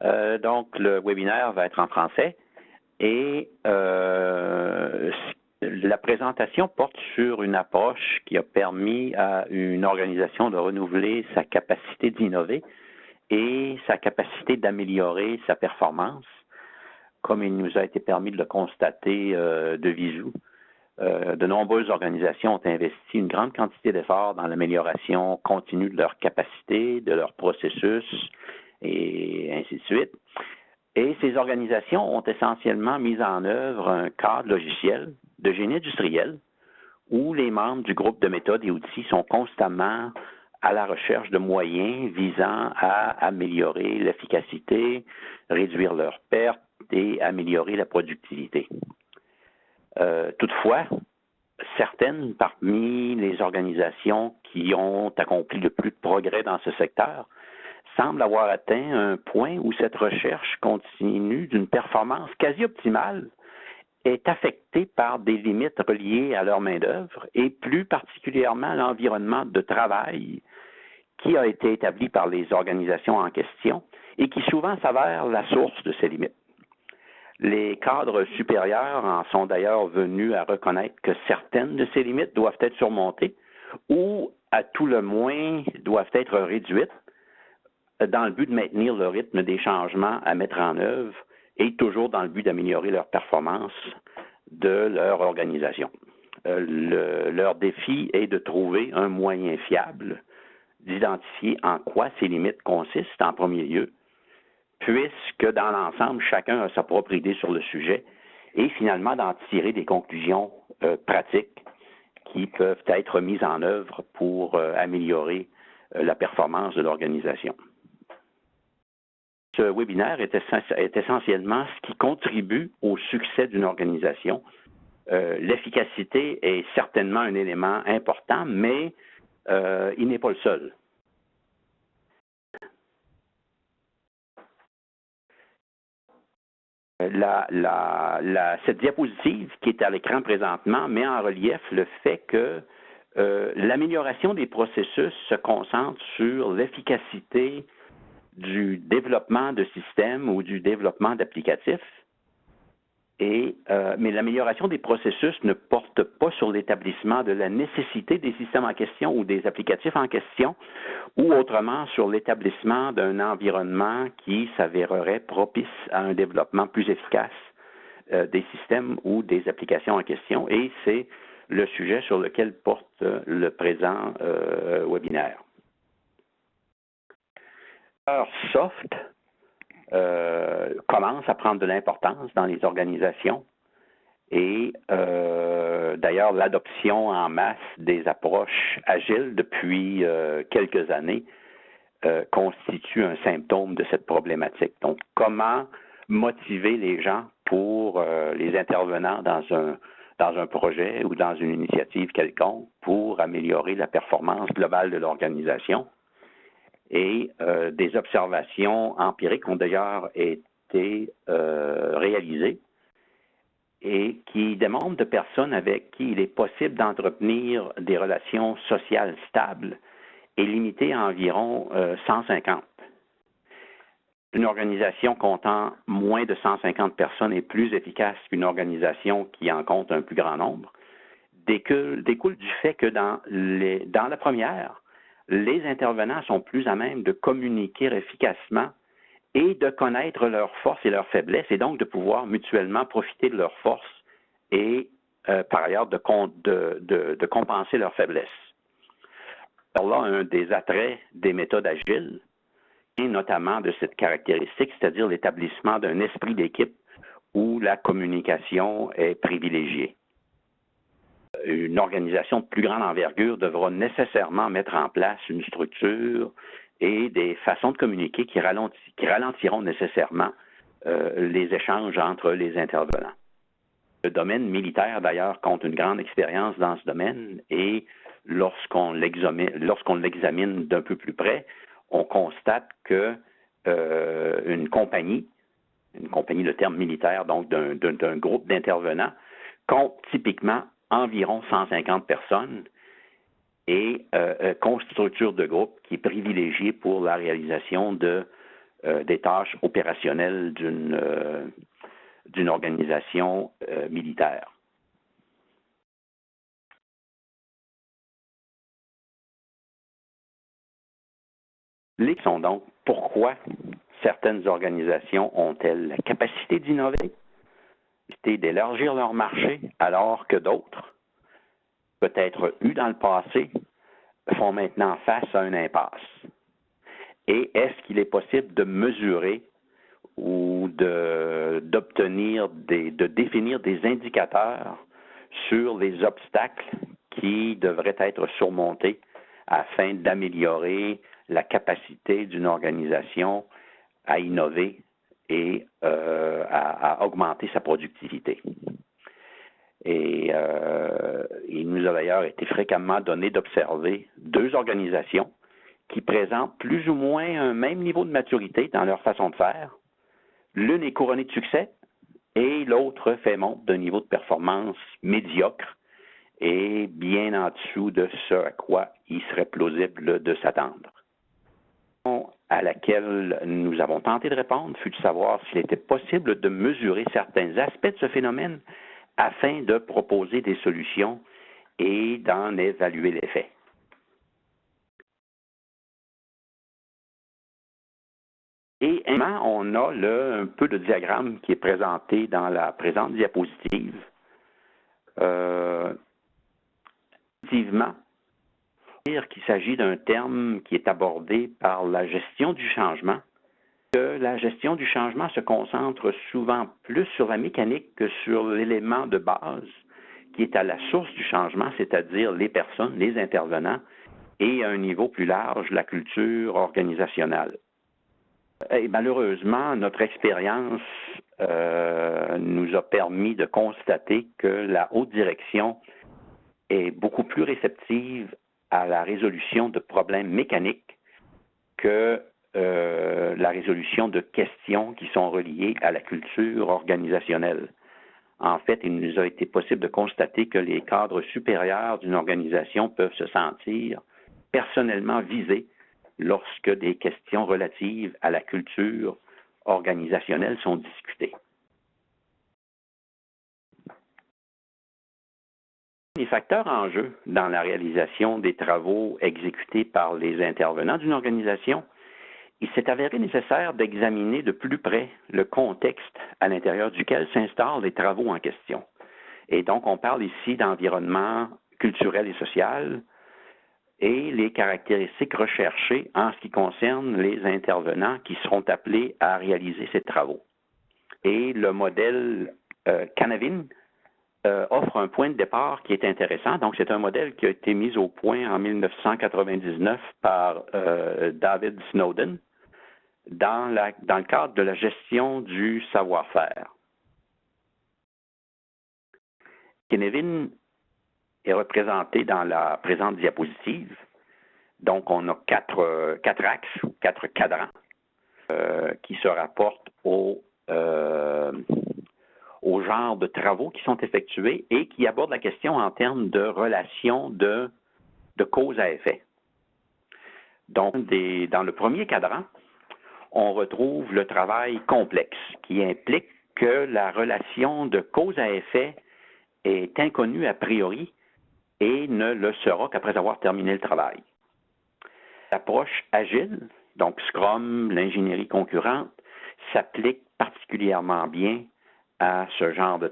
Donc, le webinaire va être en français et la présentation porte sur une approche qui a permis à une organisation de renouveler sa capacité d'innover et sa capacité d'améliorer sa performance, comme il nous a été permis de le constater de visu. De nombreuses organisations ont investi une grande quantité d'efforts dans l'amélioration continue de leur capacité, de leur processus, et ainsi de suite. Et ces organisations ont essentiellement mis en œuvre un cadre logiciel de génie industriel où les membres du groupe de méthodes et outils sont constamment à la recherche de moyens visant à améliorer l'efficacité, réduire leurs pertes et améliorer la productivité. Toutefois, certaines parmi les organisations qui ont accompli le plus de progrès dans ce secteur semblent avoir atteint un point où cette recherche continue d'une performance quasi optimale est affectée par des limites reliées à leur main-d'œuvre et plus particulièrement à l'environnement de travail qui a été établi par les organisations en question et qui souvent s'avère la source de ces limites. Les cadres supérieurs en sont d'ailleurs venus à reconnaître que certaines de ces limites doivent être surmontées ou, à tout le moins, doivent être réduites dans le but de maintenir le rythme des changements à mettre en œuvre et toujours dans le but d'améliorer leur performance de leur organisation. Leur défi est de trouver un moyen fiable d'identifier en quoi ces limites consistent en premier lieu, puisque dans l'ensemble, chacun a sa propre idée sur le sujet, et finalement d'en tirer des conclusions pratiques qui peuvent être mises en œuvre pour améliorer la performance de l'organisation. Ce webinaire est essentiellement ce qui contribue au succès d'une organisation. L'efficacité est certainement un élément important, mais il n'est pas le seul. Cette diapositive qui est à l'écran présentement met en relief le fait que l'amélioration des processus se concentre sur l'efficacité du développement de systèmes ou du développement d'applicatifs, mais l'amélioration des processus ne porte pas sur l'établissement de la nécessité des systèmes en question ou des applicatifs en question, ou autrement sur l'établissement d'un environnement qui s'avérerait propice à un développement plus efficace des systèmes ou des applications en question, et c'est le sujet sur lequel porte le présent webinaire. Soft commence à prendre de l'importance dans les organisations et d'ailleurs l'adoption en masse des approches agiles depuis quelques années constitue un symptôme de cette problématique. Donc, comment motiver les gens pour les intervenants dans un projet ou dans une initiative quelconque pour améliorer la performance globale de l'organisation? Et des observations empiriques ont d'ailleurs été réalisées et qui démontrent de personnes avec qui il est possible d'entretenir des relations sociales stables et limitées à environ 150. Une organisation comptant moins de 150 personnes est plus efficace qu'une organisation qui en compte un plus grand nombre, découle du fait que dans la première, les intervenants sont plus à même de communiquer efficacement et de connaître leurs forces et leurs faiblesses, et donc de pouvoir mutuellement profiter de leurs forces et par ailleurs de compenser leurs faiblesses. Alors là, un des attraits des méthodes agiles, et notamment de cette caractéristique, c'est-à-dire l'établissement d'un esprit d'équipe où la communication est privilégiée. Une organisation de plus grande envergure devra nécessairement mettre en place une structure et des façons de communiquer qui ralentiront nécessairement les échanges entre les intervenants. Le domaine militaire, d'ailleurs, compte une grande expérience dans ce domaine et lorsqu'on l'examine d'un peu plus près, on constate que une compagnie, le terme militaire, donc d'un groupe d'intervenants, compte typiquement environ 150 personnes et constitue une structure de groupe qui est privilégiée pour la réalisation de des tâches opérationnelles d'une organisation militaire. Les sont donc pourquoi certaines organisations ont-elles la capacité d'innover, d'élargir leur marché, alors que d'autres, peut-être eues dans le passé, font maintenant face à une impasse. Et est-ce qu'il est possible de mesurer ou d'obtenir de définir des indicateurs sur les obstacles qui devraient être surmontés afin d'améliorer la capacité d'une organisation à innover et à augmenter sa productivité. Et il nous a d'ailleurs été fréquemment donné d'observer deux organisations qui présentent plus ou moins un même niveau de maturité dans leur façon de faire. L'une est couronnée de succès et l'autre fait montre d'un niveau de performance médiocre et bien en dessous de ce à quoi il serait plausible de s'attendre. À laquelle nous avons tenté de répondre fut de savoir s'il était possible de mesurer certains aspects de ce phénomène afin de proposer des solutions et d'en évaluer l'effet. Et on a un peu de diagramme qui est présenté dans la présente diapositive. Effectivement, qu'il s'agit d'un terme qui est abordé par la gestion du changement, que la gestion du changement se concentre souvent plus sur la mécanique que sur l'élément de base qui est à la source du changement, c'est-à-dire les personnes, les intervenants, et à un niveau plus large, la culture organisationnelle. Et malheureusement, notre expérience nous a permis de constater que la haute direction est beaucoup plus réceptive à la résolution de problèmes mécaniques que la résolution de questions qui sont reliées à la culture organisationnelle. En fait, il nous a été possible de constater que les cadres supérieurs d'une organisation peuvent se sentir personnellement visés lorsque des questions relatives à la culture organisationnelle sont discutées. Les facteurs en jeu dans la réalisation des travaux exécutés par les intervenants d'une organisation, il s'est avéré nécessaire d'examiner de plus près le contexte à l'intérieur duquel s'installent les travaux en question. Et donc, on parle ici d'environnement culturel et social et les caractéristiques recherchées en ce qui concerne les intervenants qui seront appelés à réaliser ces travaux. Et le modèle Canavin offre un point de départ qui est intéressant. Donc, c'est un modèle qui a été mis au point en 1999 par David Snowden dans le cadre de la gestion du savoir-faire. Canavin est représenté dans la présente diapositive. Donc, on a quatre axes ou 4 cadrans qui se rapportent au genre de travaux qui sont effectués et qui abordent la question en termes de relation de cause à effet. Donc, dans le premier cadran, on retrouve le travail complexe qui implique que la relation de cause à effet est inconnue a priori et ne le sera qu'après avoir terminé le travail. L'approche agile, donc Scrum, l'ingénierie concurrente, s'applique particulièrement bien à ce genre de